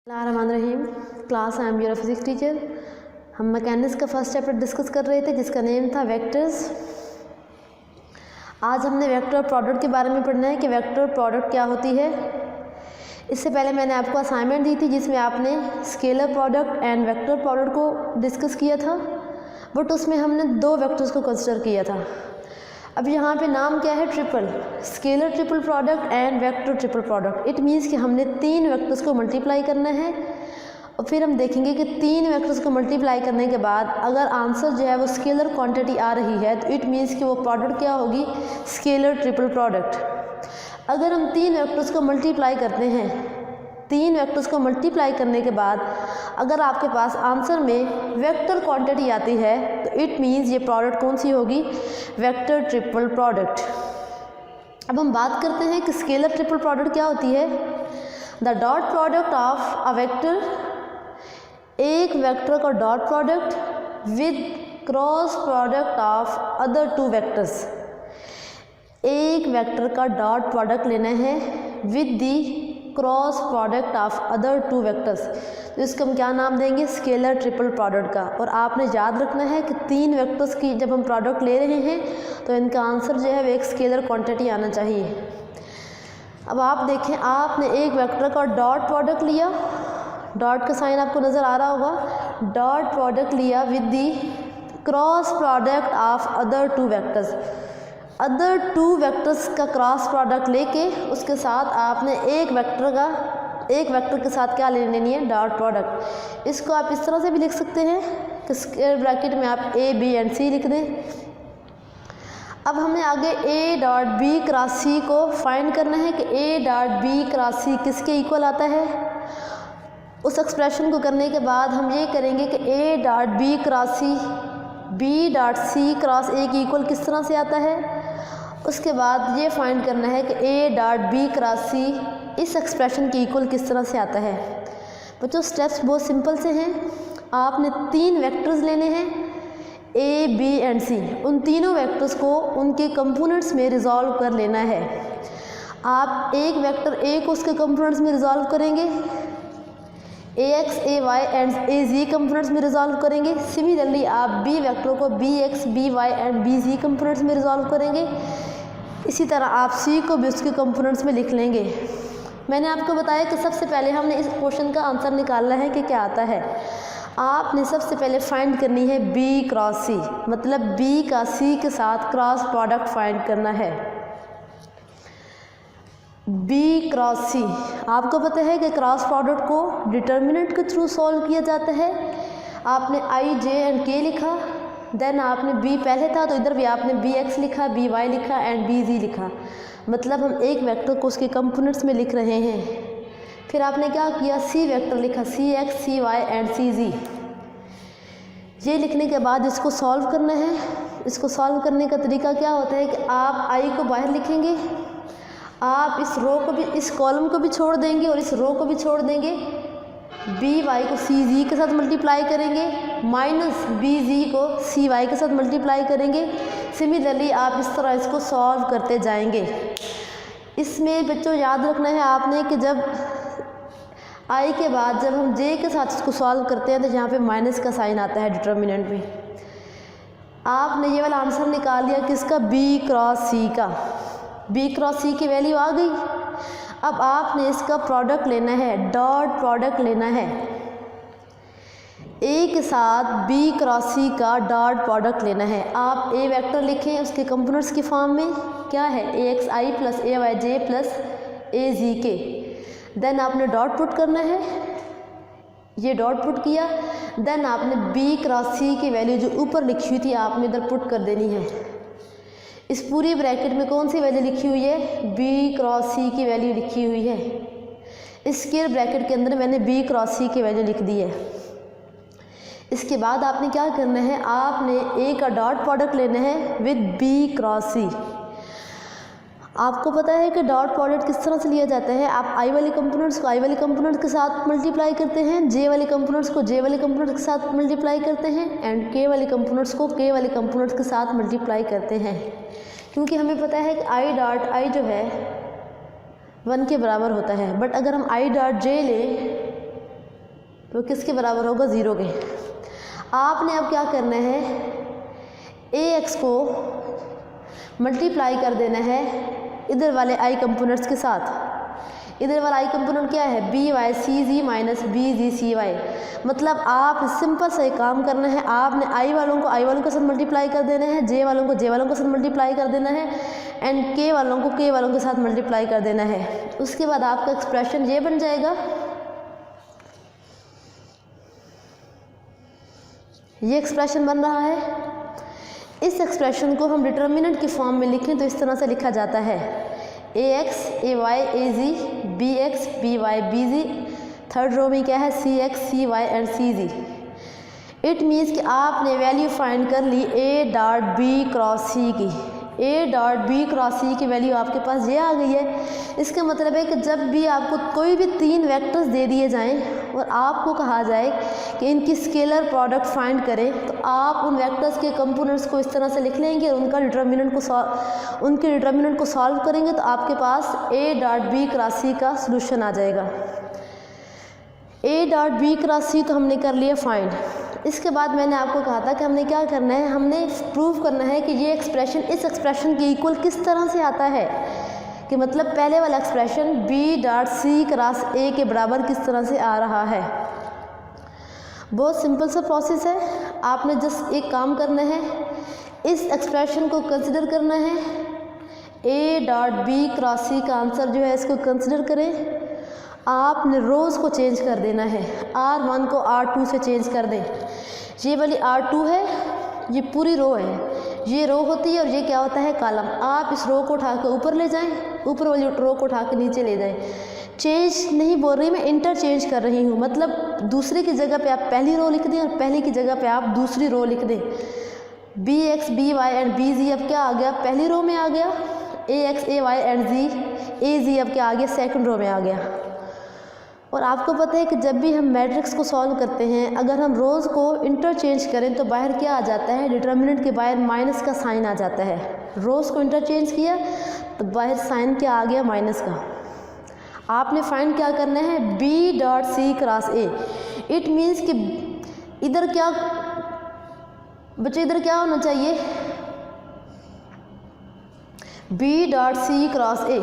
Rahim class I am your physics teacher. हम mechanics का first chapter discuss कर रहे थे जिसका नेम था वेक्टर्स। आज हमने वेक्टर प्रोडक्ट के बारे में पढ़ना है कि वेक्टर प्रोडक्ट क्या होती है। इससे पहले मैंने आपको असाइनमेंट दी थी जिसमें आपने scalar product and vector product को डिस्कस किया था, बट उसमें हमने दो वेक्टर्स को कंसिडर किया था। अब यहाँ पे नाम क्या है, triple, scalar triple product and vector triple product. It means कि हमने तीन वेक्टर्स को मल्टीप्लाई करना है और फिर हम देखेंगे कि तीन वेक्टर्स को मल्टीप्लाई करने के बाद अगर आंसर जो है वो स्केलर क्वांटिटी आ रही है तो इट मीन्स कि वो प्रोडक्ट क्या होगी, स्केलर ट्रिपल प्रोडक्ट। अगर हम तीन वेक्टर्स को मल्टीप्लाई करते हैं, तीन वेक्टर्स को मल्टीप्लाई करने के बाद अगर आपके पास आंसर में वेक्टर क्वांटिटी आती है तो इट मीन्स ये प्रोडक्ट कौन सी होगी, वेक्टर ट्रिपल प्रोडक्ट। अब हम बात करते हैं कि स्केलर ट्रिपल प्रोडक्ट क्या होती है। The dot product of a vector, एक वेक्टर का dot product with cross product of other two vectors. एक वेक्टर का डॉट प्रोडक्ट लेना है with the cross product of other two vectors, तो इसको हम क्या नाम देंगे, स्केलर ट्रिपल प्रोडक्ट का। और आपने याद रखना है कि तीन वेक्टर्स की जब हम प्रोडक्ट ले रहे हैं तो इनका आंसर जो है वो एक स्केलर क्वांटिटी आना चाहिए। अब आप देखें, आपने एक वेक्टर का डॉट प्रोडक्ट लिया, डॉट का साइन आपको नज़र आ रहा होगा, डॉट प्रोडक्ट लिया with the cross product of other two vectors. Other two vectors का क्रॉस प्रोडक्ट लेके उसके साथ आपने एक वेक्टर के साथ क्या ले लेनी है, डॉट प्रोडक्ट। इसको आप इस तरह से भी लिख सकते हैं कि स्क्वायर ब्रैकेट में आप ए बी एंड सी लिख दें। अब हमें आगे ए डॉट बी क्रॉस सी को फाइंड करना है कि ए डॉट बी क्रॉस सी किसके इक्वल आता है। उस एक्सप्रेशन को करने के बाद हम ये करेंगे कि A dot B cross C B dot C cross A की इक्वल किस तरह से आता है। उसके बाद ये फाइंड करना है कि ए डॉट बी क्रॉस सी इस एक्सप्रेशन की इक्वल किस तरह से आता है। बच्चों स्टेप्स बहुत सिंपल से हैं। आपने तीन वेक्टर्स लेने हैं ए बी एंड सी, उन तीनों वेक्टर्स को उनके कंपोनेंट्स में रिजॉल्व कर लेना है। आप एक वेक्टर ए को उसके कंपोनेंट्स में रिजॉल्व करेंगे, a x a y and a z components में रिजॉल्व करेंगे। सिमिलरली आप बी वेक्टर को b x b y and b z components में रिजॉल्व करेंगे। इसी तरह आप सी को भी उसके कंपोनेंट्स में लिख लेंगे। मैंने आपको बताया कि सबसे पहले हमने इस क्वेश्चन का आंसर निकालना है कि क्या आता है। आपने सबसे पहले फाइंड करनी है बी क्रॉस सी, मतलब बी का सी के साथ क्रॉस प्रोडक्ट फाइंड करना है। बी क्रॉस सी, आपको पता है कि क्रॉस प्रोडक्ट को डिटर्मिनेंट के थ्रू सॉल्व किया जाता है। आपने आई जे एंड के लिखा, देन आपने बी पहले था तो इधर भी आपने बी एक्स लिखा, बी वाई लिखा एंड बी जी लिखा, मतलब हम एक वेक्टर को उसके कंपोनेंट्स में लिख रहे हैं। फिर आपने क्या किया, सी वेक्टर लिखा, सी एक्स सी वाई एंड सी जी। ये लिखने के बाद इसको सॉल्व करना है। इसको सॉल्व करने का तरीका क्या होता है कि आप आई को बाहर लिखेंगे, आप इस रो को भी, इस कॉलम को भी छोड़ देंगे और इस रो को भी छोड़ देंगे। बी वाई को सी जी के साथ मल्टीप्लाई करेंगे, माइनस बी जी को सी वाई के साथ मल्टीप्लाई करेंगे। सिमिलरली आप इस तरह इसको सॉल्व करते जाएंगे। इसमें बच्चों याद रखना है आपने कि जब आई के बाद जब हम जे के साथ इसको सॉल्व करते हैं तो यहाँ पे माइनस का साइन आता है डिटर्मिनेंट में। आपने ये वाला आंसर निकाल लिया किसका, बी क्रॉस सी का। बी क्रॉस सी की वैल्यू आ गई। अब आपने इसका प्रोडक्ट लेना है, डॉट प्रोडक्ट लेना है। ए के साथ बी क्रॉस सी का डॉट प्रोडक्ट लेना है। आप ए वेक्टर लिखें उसके कंपोनेंट्स की फॉर्म में, क्या है, ए एक्स आई प्लस ए वाई जे प्लस ए जी के। देन आपने डॉट पुट करना है, ये डॉट पुट किया। देन आपने बी क्रॉस सी की वैल्यू जो ऊपर लिखी हुई थी आपने इधर पुट कर देनी है। इस पूरी ब्रैकेट में कौन सी वैल्यू लिखी हुई है, बी क्रॉस सी की वैल्यू लिखी हुई है। इस स्क्वायर ब्रैकेट के अंदर मैंने बी क्रॉस सी की वैल्यू लिख दी है। इसके बाद आपने क्या करना है, आपने ए का डॉट प्रोडक्ट लेना है विद बी क्रॉस सी। आपको पता है कि डॉट प्रोडक्ट किस तरह से लिया जाता है। आप आई वाले कंपोनेंट्स को आई वाले कंपोनेंट्स के साथ मल्टीप्लाई करते हैं, जे वाले कंपोनेंट्स को जे वाले कंपोनेंट्स के साथ मल्टीप्लाई करते हैं एंड के वाले कंपोनेंट्स को के वाले कंपोनेंट्स के साथ मल्टीप्लाई करते हैं। क्योंकि हमें पता है कि आई डॉट आई जो है 1 के बराबर होता है। बट अगर हम आई डॉट जे लें वो किसके बराबर होगा, 0 के। आपने अब क्या करना है, ax को मल्टीप्लाई कर देना है इधर वाले i कंपोनेंट्स के साथ। इधर वाला i कंपोनेंट क्या है, bycz माइनस bgcy। मतलब आप सिंपल से काम करना है, आपने i वालों को i वालों के साथ मल्टीप्लाई कर देना है, j वालों को j वालों के साथ मल्टीप्लाई कर देना है, एंड k वालों को k वालों के साथ मल्टीप्लाई कर देना है। उसके बाद आपका एक्सप्रेशन ये बन जाएगा, ये एक्सप्रेशन बन रहा है। इस एक्सप्रेशन को हम डिटर्मिनेंट की फॉर्म में लिखें तो इस तरह से लिखा जाता है, ax ay az bx by bz, third row में क्या है, cx cy and cz। It means कि आपने वैल्यू फाइंड कर ली a dot b cross c की। a dot b cross c की वैल्यू आपके पास ये आ गई है। इसका मतलब है कि जब भी आपको कोई भी 3 वेक्टर्स दे दिए जाएं और आपको कहा जाए कि इनकी स्केलर प्रोडक्ट फाइंड करें, तो आप उन वेक्टर्स के कंपोनेंट्स को इस तरह से लिख लेंगे और उनके डिटर्मिनेंट को सॉल्व करेंगे तो आपके पास a dot b cross c का सलूशन आ जाएगा। a dot b cross c तो हमने कर लिया फाइंड। इसके बाद मैंने आपको कहा था कि हमने क्या करना है, हमने प्रूव करना है कि ये एक्सप्रेशन इस एक्सप्रेशन के इक्वल किस तरह से आता है, कि मतलब पहले वाला expression b dot c cross a के बराबर किस तरह से आ रहा है। बहुत सिंपल सा प्रोसेस है, आपने जस्ट एक काम करना है, इस एक्सप्रेशन को कंसिडर करना है, a dot b cross c का आंसर जो है इसको कंसिडर करें। आपने रोज़ को चेंज कर देना है, r1 को r2 से चेंज कर दें। ये वाली r2 है, ये पूरी रो है, ये रो होती है और ये क्या होता है, कॉलम। आप इस रो को उठा के ऊपर ले जाएं, ऊपर वाली रो को उठा के नीचे ले जाएं। चेंज नहीं बोल रही मैं, इंटरचेंज कर रही हूँ, मतलब दूसरे की जगह पे आप पहली रो लिख दें और पहली की जगह पे आप दूसरी रो लिख दें। bx by एंड bz अब क्या आ गया, पहली रो में आ गया, ax ay एंड az अब क्या आ गया, सेकंड रो में आ गया। और आपको पता है कि जब भी हम मैट्रिक्स को सॉल्व करते हैं, अगर हम रोज़ को इंटरचेंज करें तो बाहर क्या आ जाता है, डिटर्मिनेंट के बाहर माइनस का साइन आ जाता है। रोज़ को इंटरचेंज किया तो बाहर साइन क्या आ गया, माइनस का। आपने फाइंड क्या करना है, b dot c cross a। It means कि इधर क्या बच्चे, इधर क्या होना चाहिए, b dot c cross a।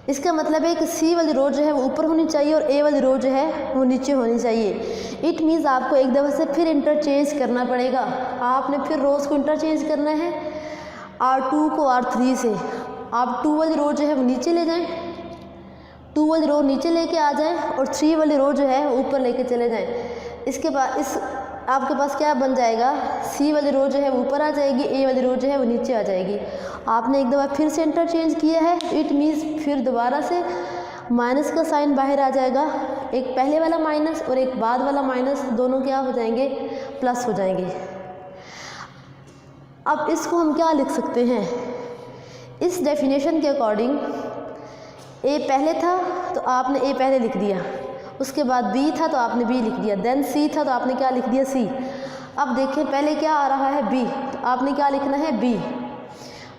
इसका मतलब है कि c वाली रो जो है वो ऊपर होनी चाहिए और a वाली रो जो है वो नीचे होनी चाहिए। इट मीन्स आपको एक दफ़ा से फिर इंटरचेंज करना पड़ेगा। आपने फिर रोज़ को इंटरचेंज करना है, r2 को r3 से। आप 2 वाली रो जो है वो नीचे ले जाएं, 2 वाली रो नीचे लेके आ जाएं और 3 वाली रो जो है वो ऊपर लेके चले जाएं। इसके बाद इस आपके पास क्या बन जाएगा, c वाली रो जो है वो ऊपर आ जाएगी, a वाली रो जो है वो नीचे आ जाएगी। आपने एक दफ़ा फिर से इंटरचेंज किया है, इट मीन्स फिर दोबारा से माइनस का साइन बाहर आ जाएगा, एक पहले वाला माइनस और एक बाद वाला माइनस, दोनों क्या हो जाएंगे, प्लस हो जाएंगे। अब इसको हम क्या लिख सकते हैं, इस डेफिनेशन के अकॉर्डिंग a पहले था तो आपने a पहले लिख दिया, उसके बाद b था तो आपने b लिख दिया, देन c था तो आपने क्या लिख दिया, c। अब देखें पहले क्या आ रहा है, b, तो आपने क्या लिखना है, b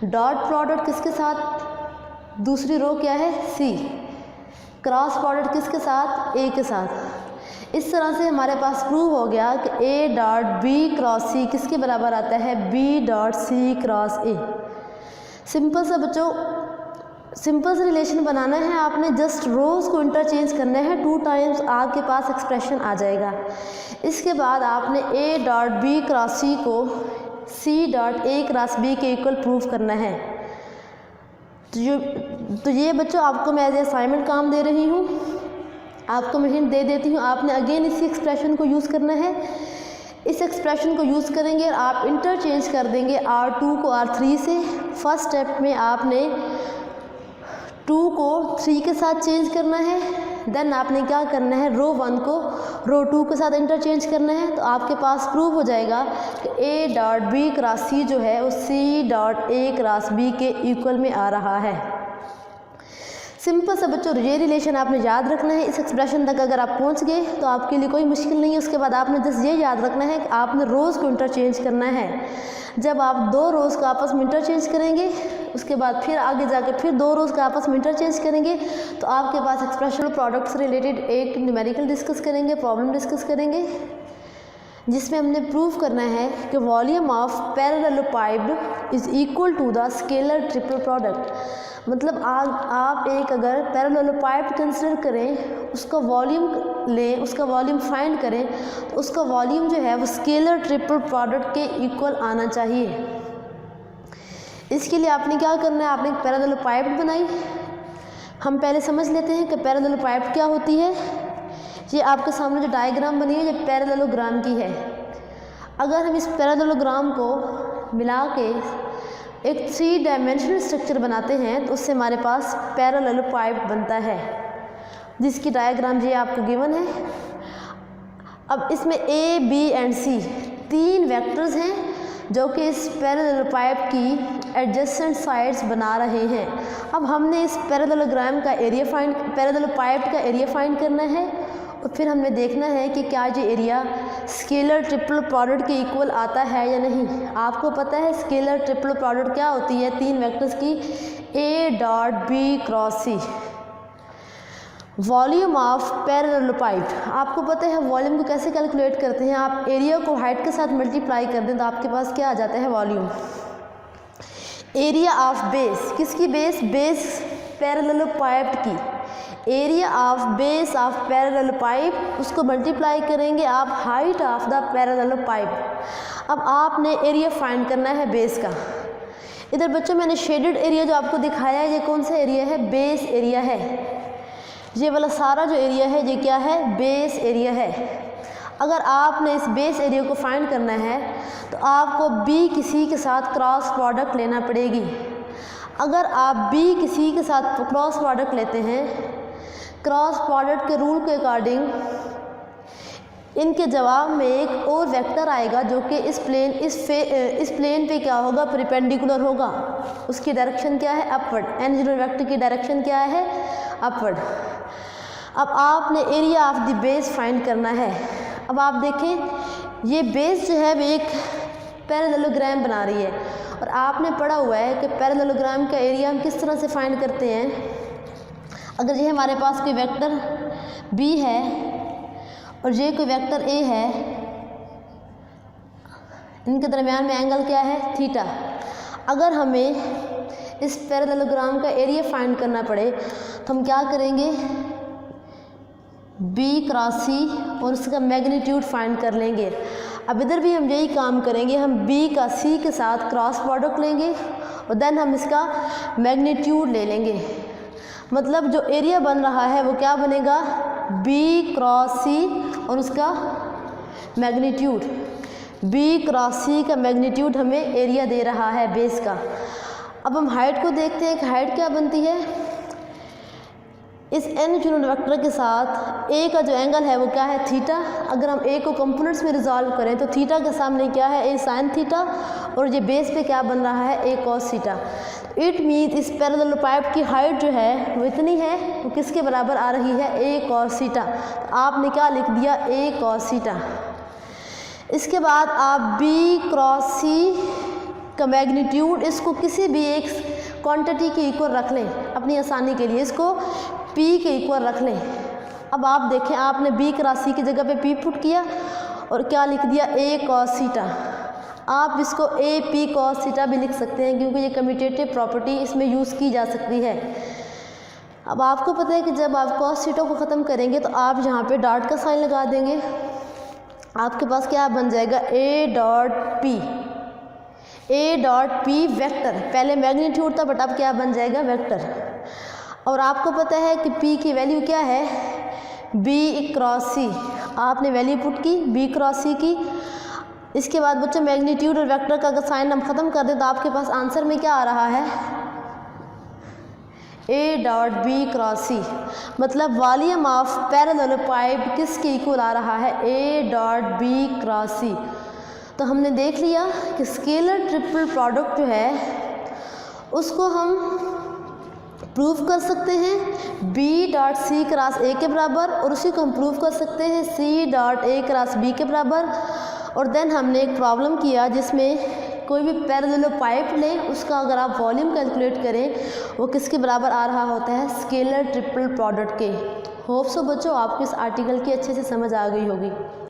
डॉट प्रोडक्ट किसके साथ, दूसरी रो क्या है, c, क्रॉस प्रोडक्ट किसके साथ, a के साथ। इस तरह से हमारे पास प्रूव हो गया कि a dot b cross c किसके बराबर आता है, b dot c cross a। Simple सा बच्चों, सिंपल से रिलेशन बनाना है, आपने जस्ट रोज़ को इंटरचेंज करना है, 2 टाइम्स आपके पास एक्सप्रेशन आ जाएगा। इसके बाद आपने a dot b cross c को c dot a cross b के इक्वल प्रूव करना है। तो ये बच्चों आपको मैं एज ए असाइनमेंट काम दे रही हूँ, आपको मैं हिंट दे देती हूँ। आपने अगेन इसी एक्सप्रेशन को यूज़ करना है, इस एक्सप्रेशन को यूज़ करेंगे और आप इंटरचेंज कर देंगे r2 को r3 से। फर्स्ट स्टेप में आपने 2 को 3 के साथ चेंज करना है, देन आपने क्या करना है, रो 1 को रो 2 के साथ इंटरचेंज करना है। तो आपके पास प्रूव हो जाएगा कि a dot b cross c जो है वो c dot a cross b के इक्वल में आ रहा है। सिंपल सा बच्चों ये रिलेशन आपने याद रखना है। इस एक्सप्रेशन तक अगर आप पहुंच गए तो आपके लिए कोई मुश्किल नहीं है। उसके बाद आपने जस्ट ये याद रखना है कि आपने रोज़ को इंटरचेंज करना है। जब आप 2 रोज़ का आपस में इंटरचेंज करेंगे, उसके बाद फिर आगे जाके फिर 2 रोज़ का आपस में इंटरचेंज करेंगे, तो आपके पास एक्सप्रेशन प्रोडक्ट से रिलेटेड एक न्यूमेरिकल डिस्कस करेंगे, प्रॉब्लम डिस्कस करेंगे, जिसमें हमने प्रूव करना है कि volume of parallelepiped is equal to the scalar triple product. मतलब आप एक अगर पैरेललोपाइप्ड कंसिडर करें, उसका वॉल्यूम लें, उसका वॉल्यूम फाइंड करें, तो उसका वॉल्यूम जो है वो स्केलर ट्रिपल प्रोडक्ट के इक्वल आना चाहिए। इसके लिए आपने क्या करना है, आपने एक पैरेललोपाइप्ड बनाई। हम पहले समझ लेते हैं कि पैरेललोपाइप्ड क्या होती है। ये आपके सामने जो डायग्राम बनी है ये पैरेललोग्राम की है। अगर हम इस पैरेललोग्राम को मिला के एक 3 डायमेंशनल स्ट्रक्चर बनाते हैं तो उससे हमारे पास पैरेललोपाइप्ड बनता है, जिसकी डायग्राम ये आपको गिवन है। अब इसमें ए, बी एंड सी 3 वेक्टर्स हैं जो कि इस पैरेललोपाइप्ड की एडजेसेंट साइड्स बना रहे हैं। अब हमने इस पैरेललोग्राम का पैरेललोपाइप्ड का एरिया फाइंड करना है, और फिर हमने देखना है कि क्या ये एरिया स्केलर ट्रिपल प्रोडक्ट के इक्वल आता है या नहीं। आपको पता है स्केलर ट्रिपल प्रोडक्ट क्या होती है 3 वेक्टर्स की, A dot B cross C. Volume of parallelepiped, आपको पता है वॉल्यूम को कैसे कैलकुलेट करते हैं। आप एरिया को हाइट के साथ मल्टीप्लाई कर दें तो आपके पास क्या आ जाता है, वॉल्यूम। एरिया ऑफ बेस, किसकी बेस, बेस पैरेललोपाइप्ड की। एरिया ऑफ बेस ऑफ पैरेललोपाइप, उसको मल्टीप्लाई करेंगे आप हाइट ऑफ द पैरेललोपाइप। अब आपने एरिया फाइंड करना है बेस का। इधर बच्चों मैंने शेडेड एरिया जो आपको दिखाया है, ये कौन सा एरिया है, बेस एरिया है। ये वाला सारा जो एरिया है ये क्या है, बेस एरिया है। अगर आपने इस बेस एरिया को फाइंड करना है तो आपको बी किसी के साथ क्रॉस प्रोडक्ट लेना पड़ेगी। अगर आप बी किसी के साथ क्रॉस प्रोडक्ट लेते हैं, क्रॉस प्रोडक्ट के रूल के अकॉर्डिंग इनके जवाब में एक और वेक्टर आएगा जो कि इस प्लेन पे क्या होगा, परपेंडिकुलर होगा। उसकी डायरेक्शन क्या है, अपवर्ड। एन जीरो वेक्टर की डायरेक्शन क्या है, अपवर्ड। अब आपने area of the base find करना है। अब आप देखें ये बेस जो है वो एक पैरेललोग्राम बना रही है, और आपने पढ़ा हुआ है कि पैरेललोग्राम का एरिया हम किस तरह से फाइंड करते हैं। अगर ये हमारे पास कोई वेक्टर b है और ये कोई वेक्टर a है, इनके दरमियान में एंगल क्या है, थीटा। अगर हमें इस पैरेललोग्राम का एरिया फाइंड करना पड़े तो हम क्या करेंगे, b क्रॉस c और उसका मैग्नीट्यूड फाइंड कर लेंगे। अब इधर भी हम यही काम करेंगे, हम b का c के साथ क्रॉस प्रोडक्ट लेंगे और देन हम इसका मैग्नीट्यूड ले लेंगे। मतलब जो एरिया बन रहा है वो क्या बनेगा, b क्रॉस c और उसका मैग्नीट्यूड। b क्रॉस c का मैग्नीट्यूड हमें एरिया दे रहा है बेस का। अब हम हाइट को देखते हैं कि हाइट क्या बनती है। इस n यूनिट वेक्टर के साथ a का जो एंगल है वो क्या है, थीटा। अगर हम a को कंपोनेंट्स में रिजॉल्व करें तो थीटा के सामने क्या है, a साइन थीटा, और ये बेस पे क्या बन रहा है, a cos theta. It means इस पैरेललोपाइप्ड की हाइट जो है वो इतनी है, वो किसके बराबर आ रही है, a कॉस थीटा। तो आपने क्या लिख दिया, a कॉस थीटा। इसके बाद आप b क्रॉस c का मैग्नीट्यूड, इसको किसी भी एक क्वांटिटी के इक्वल रख लें अपनी आसानी के लिए, इसको p के इक्वल रख लें। अब आप देखें आपने b क्रॉस c की जगह पे p पुट किया और क्या लिख दिया, a कॉस थीटा। आप इसको a p कॉस थीटा भी लिख सकते हैं क्योंकि ये कम्यूटेटिव प्रॉपर्टी इसमें यूज़ की जा सकती है। अब आपको पता है कि जब आप कॉस थीटा को ख़त्म करेंगे तो आप यहाँ पे डॉट का साइन लगा देंगे। आपके पास क्या बन जाएगा, a डॉट p वेक्टर। पहले मैग्नीट्यूड था बट अब क्या बन जाएगा, वेक्टर। और आपको पता है कि p की वैल्यू क्या है, b क्रॉस c। आपने वैल्यू पुट की b क्रॉस c की। इसके बाद बच्चों मैग्नीट्यूड और वेक्टर का अगर साइन हम ख़त्म कर दें तो आपके पास आंसर में क्या आ रहा है, a dot b cross c। मतलब वॉल्यूम ऑफ पैरेललोपाइप्ड किसके इक्वल आ रहा है, a dot b cross c। तो हमने देख लिया कि स्केलर ट्रिपल प्रोडक्ट जो है उसको हम प्रूव कर सकते हैं B dot C cross A के बराबर, और उसी को हम प्रूव कर सकते हैं C dot A cross B के बराबर। और देन हमने एक प्रॉब्लम किया जिसमें कोई भी पैरेलल पाइप लें, उसका अगर आप वॉल्यूम कैलकुलेट करें वो किसके बराबर आ रहा होता है, स्केलर ट्रिपल प्रोडक्ट के। होप सो बच्चों आपको इस आर्टिकल की अच्छे से समझ आ गई होगी।